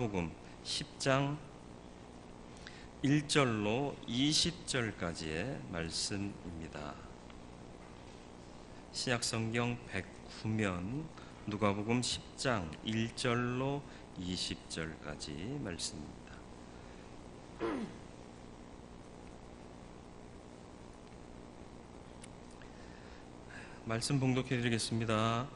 복음 10장 1절로 20절까지의 말씀입니다. 신약성경 109면 누가복음 10장 1절로 20절까지 말씀입니다. 말씀 봉독해 드리겠습니다.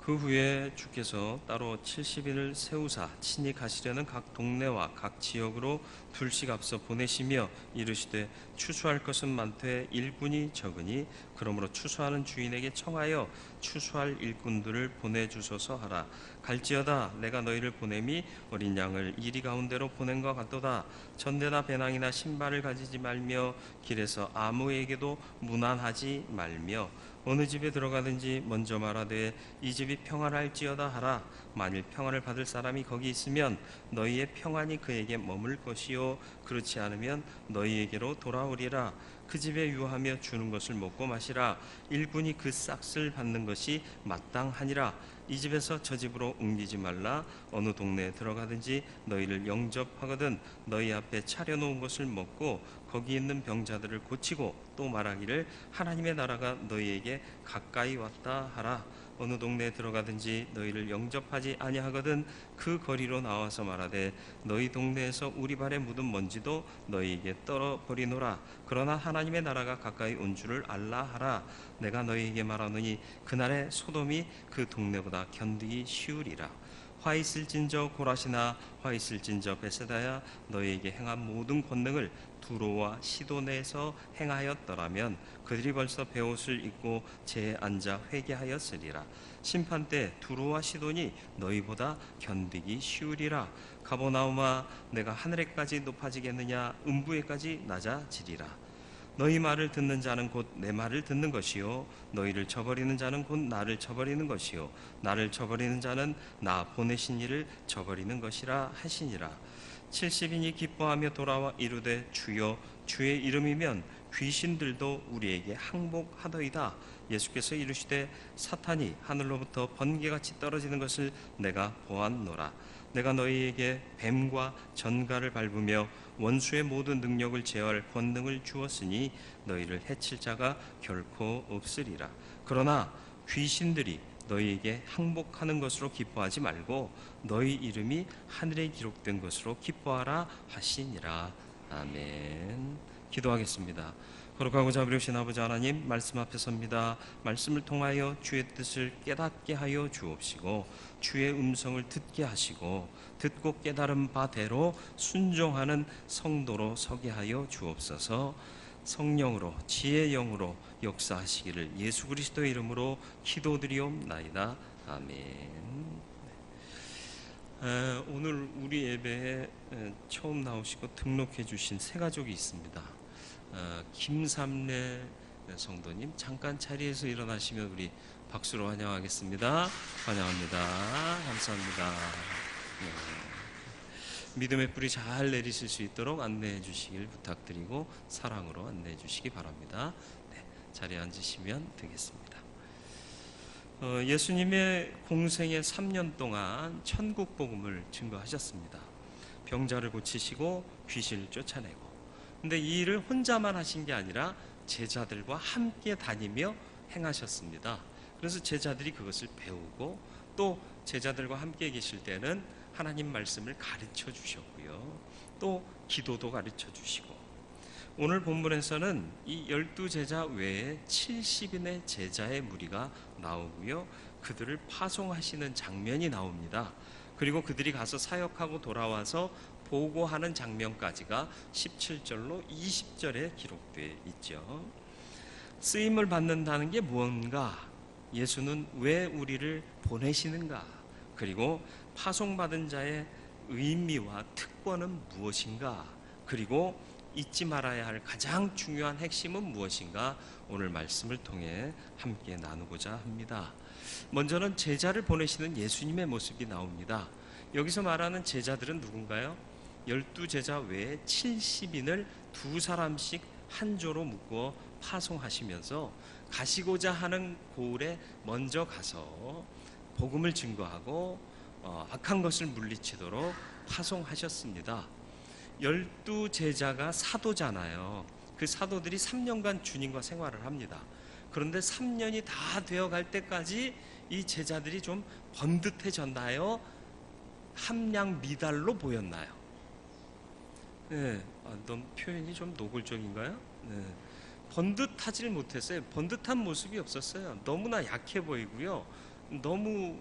그 후에 주께서 따로 70인을 세우사 친히 가시려는 각 동네와 각 지역으로 둘씩 앞서 보내시며 이르시되 추수할 것은 많되 일꾼이 적으니 그러므로 추수하는 주인에게 청하여 추수할 일꾼들을 보내주소서 하라. 갈지어다 내가 너희를 보냄이 어린 양을 이리 가운데로 보낸 것 같도다. 전대나 배낭이나 신발을 가지지 말며 길에서 아무에게도 무난하지 말며 어느 집에 들어가든지 먼저 말하되 이 집이 평안할지어다 하라. 만일 평안을 받을 사람이 거기 있으면 너희의 평안이 그에게 머물 것이요 그렇지 않으면 너희에게로 돌아오리라. 그 집에 유하며 주는 것을 먹고 마시라. 일꾼이 그 싹을 받는 것이 마땅하니라. 이 집에서 저 집으로 옮기지 말라. 어느 동네에 들어가든지 너희를 영접하거든 너희 앞에 차려놓은 것을 먹고 거기 있는 병자들을 고치고 또 말하기를 하나님의 나라가 너희에게 가까이 왔다 하라. 어느 동네에 들어가든지 너희를 영접하지 아니하거든 그 거리로 나와서 말하되 너희 동네에서 우리 발에 묻은 먼지도 너희에게 떨어버리노라. 그러나 하나님의 나라가 가까이 온 줄을 알라 하라. 내가 너희에게 말하노니 그날에 소돔이 그 동네보다 견디기 쉬우리라. 화 있을진저 고라시나 화 있을진저 베세다야 너희에게 행한 모든 권능을 두로와 시돈에서 행하였더라면 그들이 벌써 베옷을 입고 재에 앉아 회개하였으리라. 심판 때 두로와 시돈이 너희보다 견디기 쉬우리라. 가버나움아 내가 하늘에까지 높아지겠느냐 음부에까지 낮아지리라. 너희 말을 듣는 자는 곧 내 말을 듣는 것이요 너희를 저버리는 자는 곧 나를 저버리는 것이요 나를 저버리는 자는 나 보내신 이를 저버리는 것이라 하시니라. 70인이 기뻐하며 돌아와 이르되 주여 주의 이름이면 귀신들도 우리에게 항복하더이다. 예수께서 이르시되 사탄이 하늘로부터 번개같이 떨어지는 것을 내가 보았노라. 내가 너희에게 뱀과 전갈을 밟으며 원수의 모든 능력을 제어할 권능을 주었으니 너희를 해칠 자가 결코 없으리라. 그러나 귀신들이 너희에게 항복하는 것으로 기뻐하지 말고 너희 이름이 하늘에 기록된 것으로 기뻐하라 하시니라. 아멘. 기도하겠습니다. 거룩하고 자비로우신 아버지 하나님, 말씀 앞에 섭니다. 말씀을 통하여 주의 뜻을 깨닫게 하여 주옵시고 주의 음성을 듣게 하시고 듣고 깨달은 바대로 순종하는 성도로 서게 하여 주옵소서. 성령으로 지혜의 영으로 역사하시기를 예수 그리스도의 이름으로 기도드리옵나이다. 아멘. 오늘 우리 예배에 처음 나오시고 등록해 주신 세 가족이 있습니다. 김삼래 성도님, 잠깐 자리에서 일어나시면 우리 박수로 환영하겠습니다. 환영합니다. 감사합니다. 믿음의 뿌리 잘 내리실 수 있도록 안내해 주시길 부탁드리고 사랑으로 안내해 주시기 바랍니다. 네, 자리에 앉으시면 되겠습니다. 예수님의 공생의 3년 동안 천국 복음을 증거하셨습니다. 병자를 고치시고 귀신을 쫓아내고. 근데 이 일을 혼자만 하신 게 아니라 제자들과 함께 다니며 행하셨습니다. 그래서 제자들이 그것을 배우고 또 제자들과 함께 계실 때는 하나님 말씀을 가르쳐 주셨고요. 또 기도도 가르쳐 주시고. 오늘 본문에서는 이 12제자 외에 70인의 제자의 무리가 나오고요. 그들을 파송하시는 장면이 나옵니다. 그리고 그들이 가서 사역하고 돌아와서 보고하는 장면까지가 17절로 20절에 기록되어 있죠. 쓰임을 받는다는 게 무언가? 예수는 왜 우리를 보내시는가? 그리고 파송받은 자의 의미와 특권은 무엇인가? 그리고 잊지 말아야 할 가장 중요한 핵심은 무엇인가? 오늘 말씀을 통해 함께 나누고자 합니다. 먼저는 제자를 보내시는 예수님의 모습이 나옵니다. 여기서 말하는 제자들은 누군가요? 12제자 외에 70인을 두 사람씩 한 조로 묶어 파송하시면서 가시고자 하는 고을에 먼저 가서 복음을 증거하고 악한 것을 물리치도록 파송하셨습니다. 12제자가 사도잖아요. 그 사도들이 3년간 주님과 생활을 합니다. 그런데 3년이 다 되어갈 때까지 이 제자들이 좀 번듯해졌나요? 함량 미달로 보였나요? 네, 너무 표현이 좀 노골적인가요? 네, 번듯하질 못했어요. 번듯한 모습이 없었어요. 너무나 약해 보이고요. 너무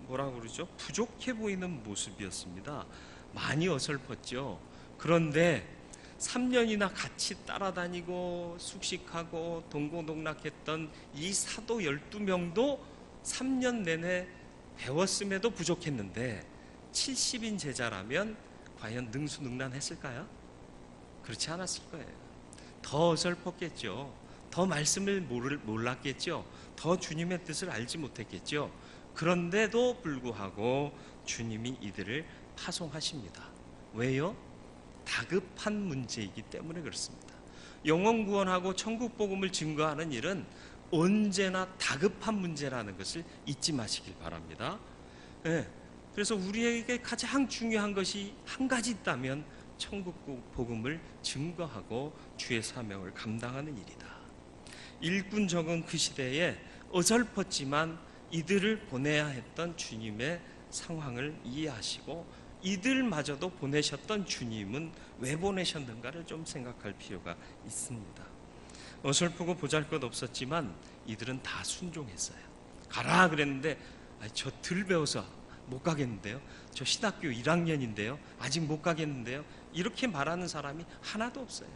뭐라고 그러죠? 부족해 보이는 모습이었습니다. 많이 어설펐죠. 그런데 3년이나 같이 따라다니고 숙식하고 동고동락했던 이 사도 12명도 3년 내내 배웠음에도 부족했는데 70인 제자라면 과연 능수능란했을까요? 그렇지 않았을 거예요. 더 어설펐겠죠. 더 말씀을 몰랐겠죠. 더 주님의 뜻을 알지 못했겠죠. 그런데도 불구하고 주님이 이들을 파송하십니다. 왜요? 다급한 문제이기 때문에 그렇습니다. 영혼 구원하고 천국 복음을 증거하는 일은 언제나 다급한 문제라는 것을 잊지 마시길 바랍니다. 네. 그래서 우리에게 가장 중요한 것이 한 가지 있다면 천국 복음을 증거하고 주의 사명을 감당하는 일이다. 일꾼 적은 그 시대에 어설펐지만 이들을 보내야 했던 주님의 상황을 이해하시고 이들마저도 보내셨던 주님은 왜 보내셨는가를 좀 생각할 필요가 있습니다. 어설프고 보잘것없었지만 이들은 다 순종했어요. 가라 그랬는데 저 덜 배워서 못 가겠는데요. 저 신학교 1학년인데요. 아직 못 가겠는데요. 이렇게 말하는 사람이 하나도 없어요.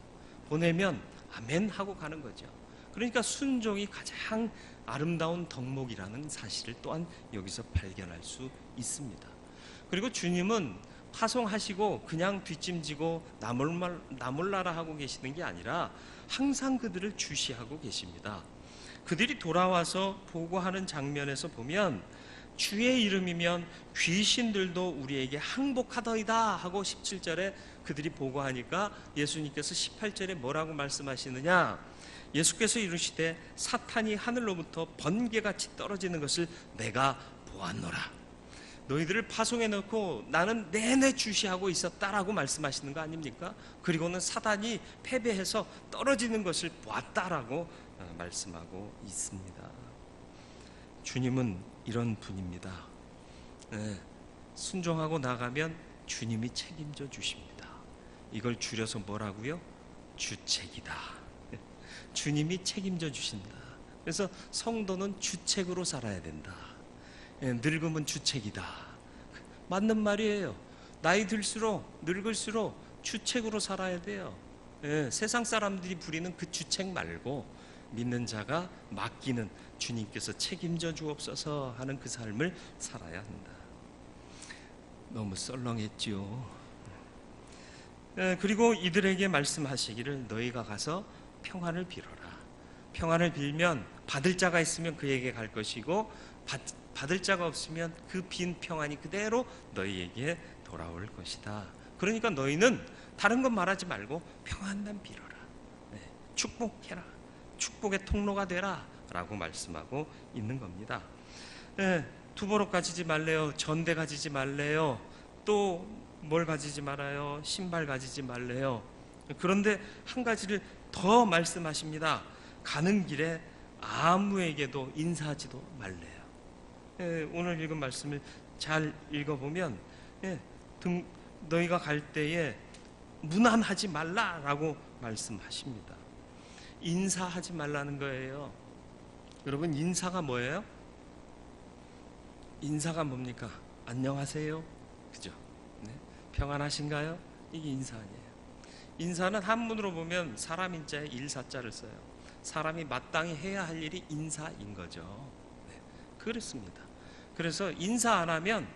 보내면 아멘 하고 가는 거죠. 그러니까 순종이 가장 아름다운 덕목이라는 사실을 또한 여기서 발견할 수 있습니다. 그리고 주님은 파송하시고 그냥 뒷짐지고 나몰라라 하고 계시는 게 아니라 항상 그들을 주시하고 계십니다. 그들이 돌아와서 보고하는 장면에서 보면 주의 이름이면 귀신들도 우리에게 항복하더이다 하고 17절에 그들이 보고하니까 예수님께서 18절에 뭐라고 말씀하시느냐? 예수께서 이르시되 사탄이 하늘로부터 번개같이 떨어지는 것을 내가 보았노라. 너희들을 파송해 놓고 나는 내내 주시하고 있었다라고 말씀하시는 거 아닙니까? 그리고는 사단이 패배해서 떨어지는 것을 보았다라고 말씀하고 있습니다. 주님은 이런 분입니다. 네, 순종하고 나가면 주님이 책임져 주십니다. 이걸 줄여서 뭐라고요? 주책이다. 주님이 책임져 주신다. 그래서 성도는 주책으로 살아야 된다. 늙음은 주책이다. 맞는 말이에요. 나이 들수록 늙을수록 주책으로 살아야 돼요. 세상 사람들이 부리는 그 주책 말고 믿는 자가 맡기는 주님께서 책임져 주옵소서 하는 그 삶을 살아야 한다. 너무 썰렁했지요. 그리고 이들에게 말씀하시기를 너희가 가서 평안을 빌어라. 평안을 빌면 받을 자가 있으면 그에게 갈 것이고 받을 자가 없으면 그 빈 평안이 그대로 너희에게 돌아올 것이다. 그러니까 너희는 다른 건 말하지 말고 평안만 빌어라. 축복해라. 축복의 통로가 되라 라고 말씀하고 있는 겁니다. 두보록 가지지 말래요. 전대 가지지 말래요. 또 뭘 가지지 말아요. 신발 가지지 말래요. 그런데 한 가지를 더 말씀하십니다. 가는 길에 아무에게도 인사하지도 말래요. 오늘 읽은 말씀을 잘 읽어보면 너희가 갈 때에 무난하지 말라라고 말씀하십니다. 인사하지 말라는 거예요. 여러분, 인사가 뭐예요? 인사가 뭡니까? 안녕하세요. 그죠? 네? 평안하신가요? 이게 인사 아니에요. 인사는 한문으로 보면 사람 인자에 일사자를 써요. 사람이 마땅히 해야 할 일이 인사인 거죠. 네, 그렇습니다. 그래서 인사 안 하면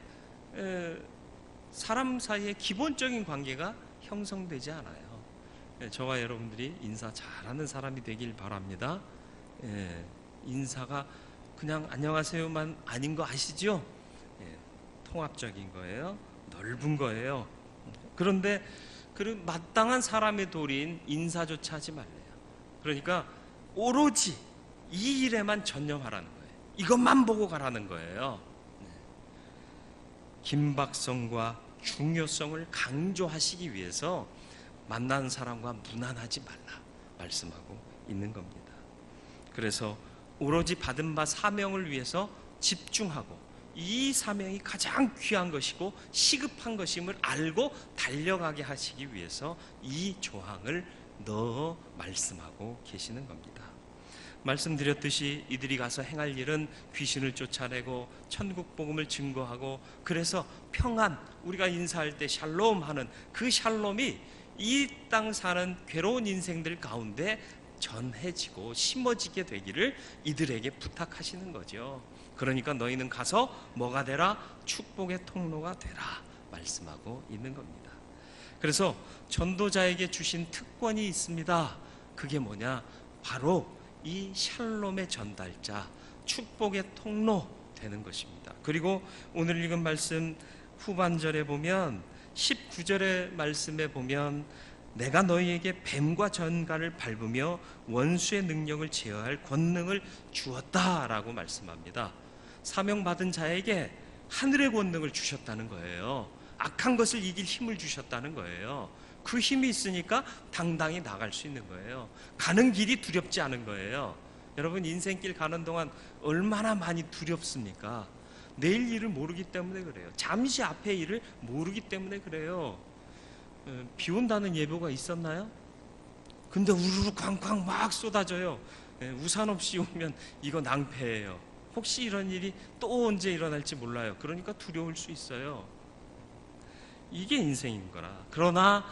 사람 사이의 기본적인 관계가 형성되지 않아요. 저와 여러분들이 인사 잘하는 사람이 되길 바랍니다. 인사가 그냥 안녕하세요만 아닌 거 아시죠? 통합적인 거예요. 넓은 거예요. 그런데 그 마땅한 사람의 도리인 인사조차 하지 말래요. 그러니까 오로지 이 일에만 전념하라는 거예요. 이것만 보고 가라는 거예요. 긴박성과 중요성을 강조하시기 위해서 만난 사람과 무난하지 말라 말씀하고 있는 겁니다. 그래서 오로지 받은 바 사명을 위해서 집중하고 이 사명이 가장 귀한 것이고 시급한 것임을 알고 달려가게 하시기 위해서 이 조항을 넣어 말씀하고 계시는 겁니다. 말씀드렸듯이 이들이 가서 행할 일은 귀신을 쫓아내고 천국 복음을 증거하고, 그래서 평안, 우리가 인사할 때 샬롬 하는 그 샬롬이 이 땅 사는 괴로운 인생들 가운데 전해지고 심어지게 되기를 이들에게 부탁하시는 거죠. 그러니까 너희는 가서 뭐가 되라? 축복의 통로가 되라 말씀하고 있는 겁니다. 그래서 전도자에게 주신 특권이 있습니다. 그게 뭐냐? 바로 이 샬롬의 전달자, 축복의 통로 되는 것입니다. 그리고 오늘 읽은 말씀 후반절에 보면 19절의 말씀에 보면 내가 너희에게 뱀과 전갈을 밟으며 원수의 능력을 제어할 권능을 주었다라고 말씀합니다. 사명받은 자에게 하늘의 권능을 주셨다는 거예요. 악한 것을 이길 힘을 주셨다는 거예요. 그 힘이 있으니까 당당히 나갈 수 있는 거예요. 가는 길이 두렵지 않은 거예요. 여러분, 인생길 가는 동안 얼마나 많이 두렵습니까? 내일 일을 모르기 때문에 그래요. 잠시 앞의 일을 모르기 때문에 그래요. 비 온다는 예보가 있었나요? 근데 우르르 쾅쾅 막 쏟아져요. 우산 없이 오면 이거 낭패예요. 혹시 이런 일이 또 언제 일어날지 몰라요. 그러니까 두려울 수 있어요. 이게 인생인 거라. 그러나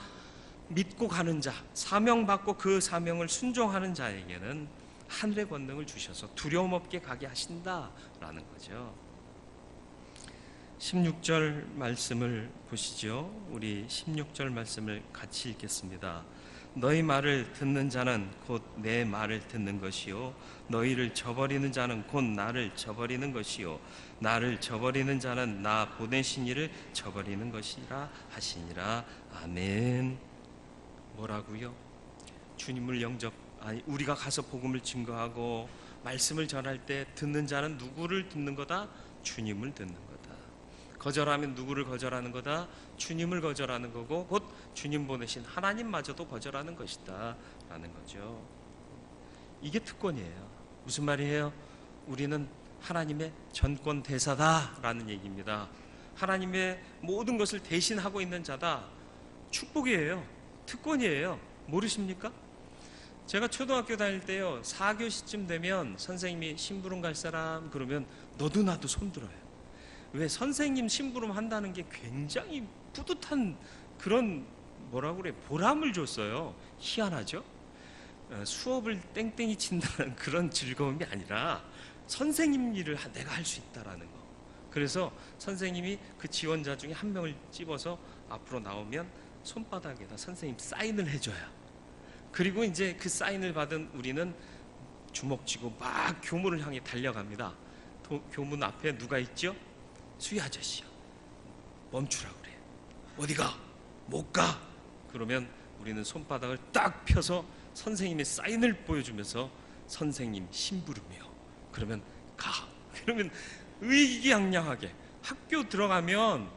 믿고 가는 자, 사명받고 그 사명을 순종하는 자에게는 하늘의 권능을 주셔서 두려움 없게 가게 하신다라는 거죠. 16절 말씀을 보시죠. 우리 16절 말씀을 같이 읽겠습니다. 너희 말을 듣는 자는 곧 내 말을 듣는 것이요 너희를 저버리는 자는 곧 나를 저버리는 것이요 나를 저버리는 자는 나 보내신 이를 저버리는 것이라 하시니라. 아멘. 뭐라고요? 주님을 우리가 가서 복음을 증거하고 말씀을 전할 때 듣는 자는 누구를 듣는 거다? 주님을 듣는 거다. 거절하면 누구를 거절하는 거다? 주님을 거절하는 거고 곧 주님 보내신 하나님마저도 거절하는 것이다 라는 거죠. 이게 특권이에요. 무슨 말이에요? 우리는 하나님의 전권 대사다 라는 얘기입니다. 하나님의 모든 것을 대신하고 있는 자다. 축복이에요. 특권이에요. 모르십니까? 제가 초등학교 다닐 때요, 4교시쯤 되면 선생님이 심부름 갈 사람 그러면 너도 나도 손 들어요. 왜? 선생님 심부름 한다는 게 굉장히 뿌듯한 그런 뭐라고 그래, 보람을 줬어요. 희한하죠? 수업을 땡땡이 친다는 그런 즐거움이 아니라 선생님 일을 내가 할 수 있다라는 거. 그래서 선생님이 그 지원자 중에 한 명을 집어서 앞으로 나오면 손바닥에다 선생님 사인을 해줘요. 그리고 이제 그 사인을 받은 우리는 주먹 쥐고 막 교문을 향해 달려갑니다. 교문 앞에 누가 있죠? 수희 아저씨요. 멈추라고 그래. 어디가? 못 가. 그러면 우리는 손바닥을 딱 펴서 선생님의 사인을 보여주면서 선생님 심부름이요. 그러면 가. 그러면 의기양양하게 학교 들어가면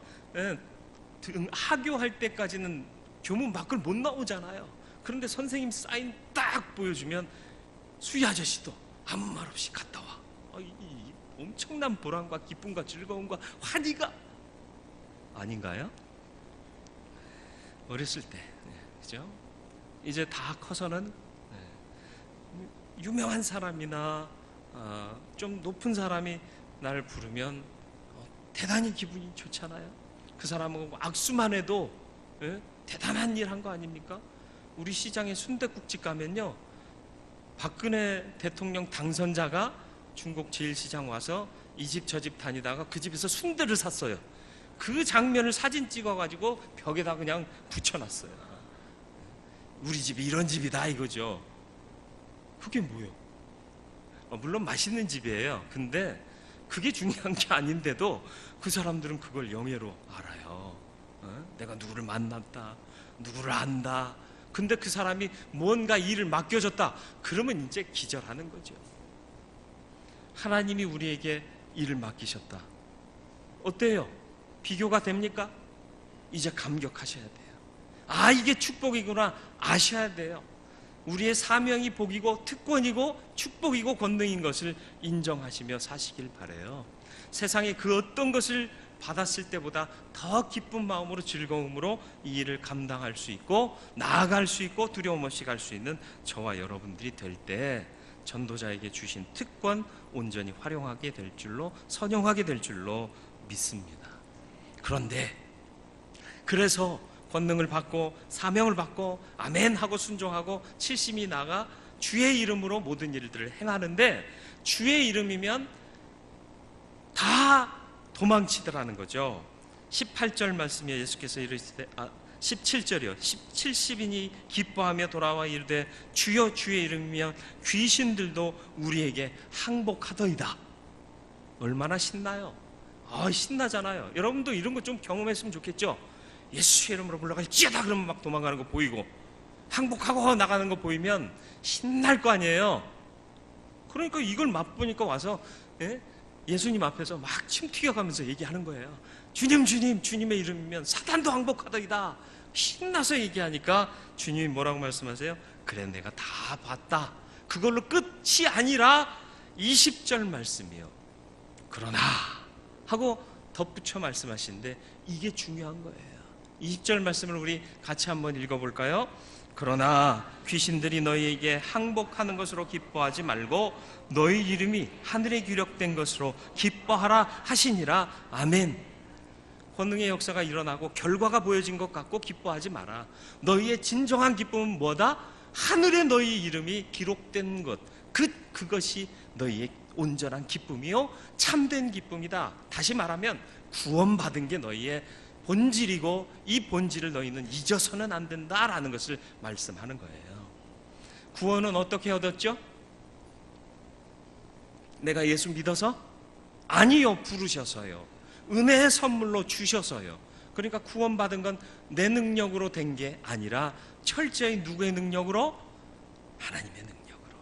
하교할 때까지는 교문 밖을 못 나오잖아요. 그런데 선생님 사인 딱 보여주면 수희 아저씨도 아무 말 없이 갔다 와. 이 엄청난 보람과 기쁨과 즐거움과 환희가 아닌가요? 어렸을 때, 그죠? 이제 다 커서는 유명한 사람이나 좀 높은 사람이 나를 부르면 대단히 기분이 좋잖아요. 그 사람하고 악수만 해도 대단한 일 한 거 아닙니까? 우리 시장에 순댓국집 가면요, 박근혜 대통령 당선자가 중국 제1시장 와서 이 집 저 집 다니다가 그 집에서 순대를 샀어요. 그 장면을 사진 찍어가지고 벽에다 그냥 붙여놨어요. 우리 집이 이런 집이다 이거죠. 그게 뭐예요? 물론 맛있는 집이에요. 근데 그게 중요한 게 아닌데도 그 사람들은 그걸 영예로 알아요. 내가 누구를 만났다, 누구를 안다. 근데 그 사람이 뭔가 일을 맡겨줬다. 그러면 이제 기절하는 거죠. 하나님이 우리에게 일을 맡기셨다. 어때요? 비교가 됩니까? 이제 감격하셔야 돼요. 아, 이게 축복이구나 아셔야 돼요. 우리의 사명이 복이고 특권이고 축복이고 권능인 것을 인정하시며 사시길 바라요. 세상에 그 어떤 것을 받았을 때보다 더 기쁜 마음으로 즐거움으로 이 일을 감당할 수 있고 나아갈 수 있고 두려움 없이 갈 수 있는 저와 여러분들이 될 때 전도자에게 주신 특권 온전히 활용하게 될 줄로, 선용하게 될 줄로 믿습니다. 그런데 그래서 권능을 받고 사명을 받고 아멘 하고 순종하고 칠심이 나가 주의 이름으로 모든 일들을 행하는데, 주의 이름이면 다 도망치더라는 거죠. 18절 말씀에 예수께서 이르시되 17절이요 70인이 기뻐하며 돌아와 이르되 주여 주의 이름이면 귀신들도 우리에게 항복하더이다. 얼마나 신나요? 신나잖아요. 여러분도 이런 거 좀 경험했으면 좋겠죠. 예수의 이름으로 불러갈지어다 그러면 막 도망가는 거 보이고 항복하고 나가는 거 보이면 신날 거 아니에요. 그러니까 이걸 맛보니까 와서 예수님 앞에서 막 침 튀겨가면서 얘기하는 거예요. 주님 주님 주님의 이름이면 사단도 항복하더이다. 신나서 얘기하니까 주님이 뭐라고 말씀하세요? 그래 내가 다 봤다. 그걸로 끝이 아니라 20절 말씀이요. 그러나 하고 덧붙여 말씀하시는데 이게 중요한 거예요. 20절 말씀을 우리 같이 한번 읽어볼까요? 그러나 귀신들이 너희에게 항복하는 것으로 기뻐하지 말고 너희 이름이 하늘에 기록된 것으로 기뻐하라 하시니라. 아멘. 권능의 역사가 일어나고 결과가 보여진 것 같고 기뻐하지 마라. 너희의 진정한 기쁨은 뭐다? 하늘에 너희 이름이 기록된 것, 그것이 너희의 온전한 기쁨이요 참된 기쁨이다. 다시 말하면 구원받은 게 너희의 본질이고 이 본질을 너희는 잊어서는 안 된다라는 것을 말씀하는 거예요. 구원은 어떻게 얻었죠? 내가 예수 믿어서? 아니요, 부르셔서요. 은혜의 선물로 주셔서요. 그러니까 구원받은 건 내 능력으로 된 게 아니라 철저히 누구의 능력으로? 하나님의 능력으로.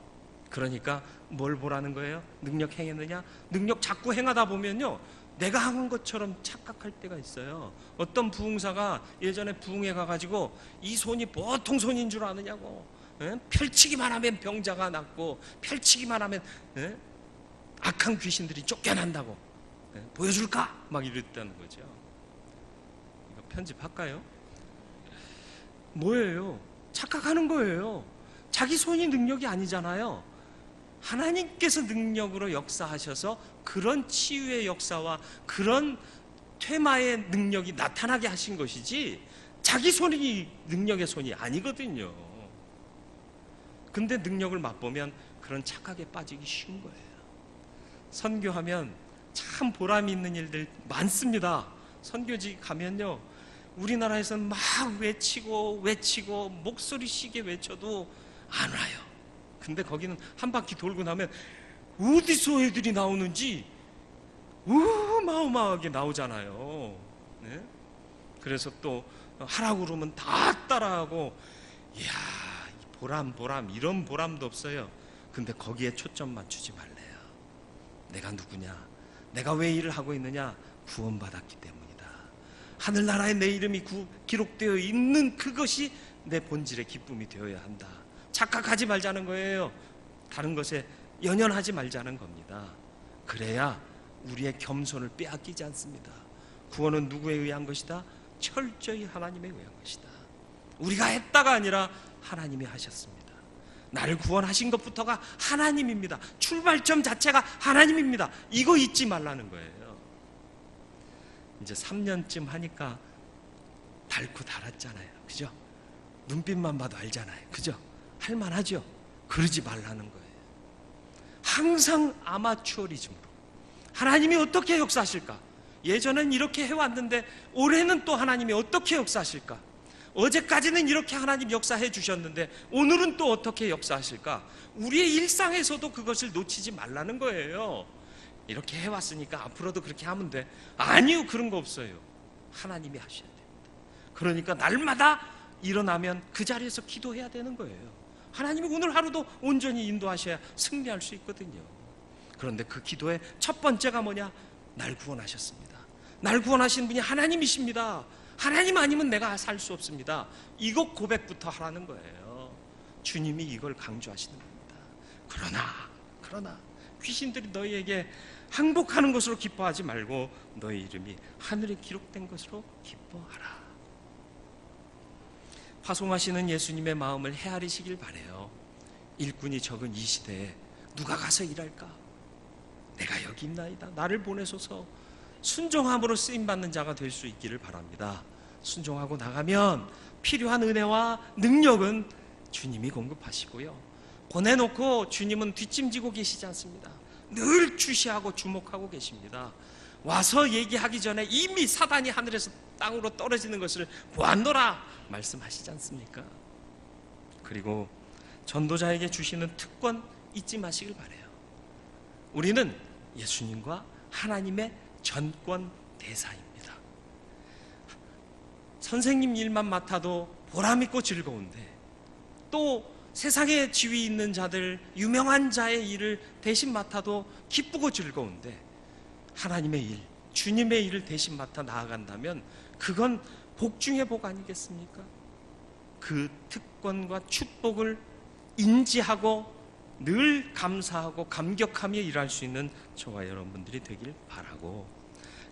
그러니까 뭘 보라는 거예요? 능력 행했느냐? 능력 자꾸 행하다 보면요 내가 한 것처럼 착각할 때가 있어요. 어떤 부흥사가 예전에 부흥회 가가지고 이 손이 보통 손인 줄 아느냐고, 펼치기만 하면 병자가 낫고 펼치기만 하면 악한 귀신들이 쫓겨난다고, 보여줄까? 막 이랬다는 거죠. 이거 편집할까요? 뭐예요? 착각하는 거예요. 자기 손이 능력이 아니잖아요. 하나님께서 능력으로 역사하셔서 그런 치유의 역사와 그런 퇴마의 능력이 나타나게 하신 것이지 자기 손이 능력의 손이 아니거든요. 근데 능력을 맛보면 그런 착각에 빠지기 쉬운 거예요. 선교하면 참 보람 있는 일들 많습니다. 선교지 가면요 우리나라에서는 막 외치고 목소리 쉬게 외쳐도 안 와요. 근데 거기는 한 바퀴 돌고 나면 어디서 애들이 나오는지 어마어마하게 나오잖아요. 네? 그래서 또 하라고 그러면 다 따라하고, 이야 보람 이런 보람도 없어요. 근데 거기에 초점 맞추지 말래요. 내가 누구냐, 내가 왜 일을 하고 있느냐? 구원받았기 때문이다. 하늘나라에 내 이름이 기록되어 있는 그것이 내 본질의 기쁨이 되어야 한다. 착각하지 말자는 거예요. 다른 것에 연연하지 말자는 겁니다. 그래야 우리의 겸손을 빼앗기지 않습니다. 구원은 누구에 의한 것이다? 철저히 하나님에 의한 것이다. 우리가 했다가 아니라 하나님이 하셨습니다. 나를 구원하신 것부터가 하나님입니다. 출발점 자체가 하나님입니다. 이거 잊지 말라는 거예요. 이제 3년쯤 하니까 닳고 닳았잖아요. 그죠? 눈빛만 봐도 알잖아요. 그죠? 할만하죠? 그러지 말라는 거예요. 항상 아마추어리즘으로 하나님이 어떻게 역사하실까? 예전엔 이렇게 해왔는데 올해는 또 하나님이 어떻게 역사하실까? 어제까지는 이렇게 하나님 역사해 주셨는데 오늘은 또 어떻게 역사하실까? 우리의 일상에서도 그것을 놓치지 말라는 거예요. 이렇게 해왔으니까 앞으로도 그렇게 하면 돼. 아니요, 그런 거 없어요. 하나님이 하셔야 됩니다. 그러니까 날마다 일어나면 그 자리에서 기도해야 되는 거예요. 하나님이 오늘 하루도 온전히 인도하셔야 승리할 수 있거든요. 그런데 그 기도의 첫 번째가 뭐냐? 날 구원하셨습니다. 날 구원하신 분이 하나님이십니다. 하나님 아니면 내가 살 수 없습니다. 이것 고백부터 하라는 거예요. 주님이 이걸 강조하시는 겁니다. 그러나 귀신들이 너희에게 항복하는 것으로 기뻐하지 말고 너희 이름이 하늘에 기록된 것으로 기뻐하라. 파송하시는 예수님의 마음을 헤아리시길 바라요. 일꾼이 적은 이 시대에 누가 가서 일할까? 내가 여기 있나이다. 나를 보내소서. 순종함으로 쓰임받는 자가 될 수 있기를 바랍니다. 순종하고 나가면 필요한 은혜와 능력은 주님이 공급하시고요, 보내놓고 주님은 뒷짐지고 계시지 않습니다. 늘 주시하고 주목하고 계십니다. 와서 얘기하기 전에 이미 사단이 하늘에서 땅으로 떨어지는 것을 보았노라 말씀하시지 않습니까? 그리고 전도자에게 주시는 특권 잊지 마시길 바라요. 우리는 예수님과 하나님의 전권 대사입니다. 선생님 일만 맡아도 보람있고 즐거운데, 또 세상에 지위 있는 자들, 유명한 자의 일을 대신 맡아도 기쁘고 즐거운데, 하나님의 일, 주님의 일을 대신 맡아 나아간다면 그건 복 중의 복 아니겠습니까? 그 특권과 축복을 인지하고 늘 감사하고 감격하며 일할 수 있는 저와 여러분들이 되길 바라고,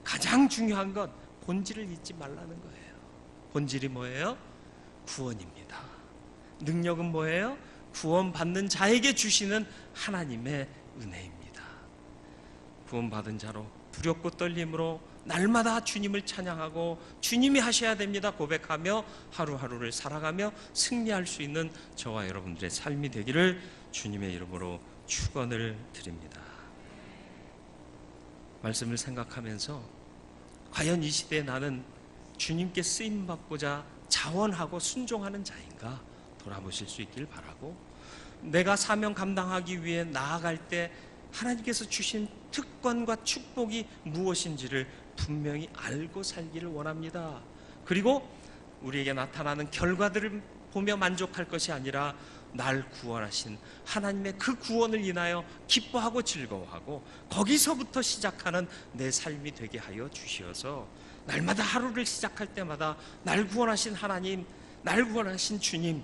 가장 중요한 건 본질을 잊지 말라는 거예요. 본질이 뭐예요? 구원입니다. 능력은 뭐예요? 구원받는 자에게 주시는 하나님의 은혜입니다. 구원받은 자로 두렵고 떨림으로 날마다 주님을 찬양하고 주님이 하셔야 됩니다 고백하며 하루하루를 살아가며 승리할 수 있는 저와 여러분들의 삶이 되기를 주님의 이름으로 축원을 드립니다. 말씀을 생각하면서 과연 이 시대에 나는 주님께 쓰임받고자 자원하고 순종하는 자인가 돌아보실 수 있길 바라고, 내가 사명 감당하기 위해 나아갈 때 하나님께서 주신 특권과 축복이 무엇인지를 분명히 알고 살기를 원합니다. 그리고 우리에게 나타나는 결과들을 보며 만족할 것이 아니라 날 구원하신 하나님의 그 구원을 인하여 기뻐하고 즐거워하고 거기서부터 시작하는 내 삶이 되게 하여 주시어서 날마다 하루를 시작할 때마다 날 구원하신 하나님, 날 구원하신 주님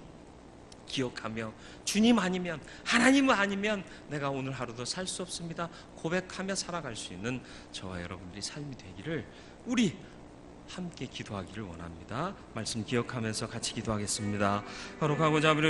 기억하며 주님 아니면, 하나님 아니면 내가 오늘 하루도 살 수 없습니다 고백하며 살아갈 수 있는 저와 여러분들이 삶이 되기를 우리 함께 기도하기를 원합니다. 말씀 기억하면서 같이 기도하겠습니다. 거룩하고 자비로우신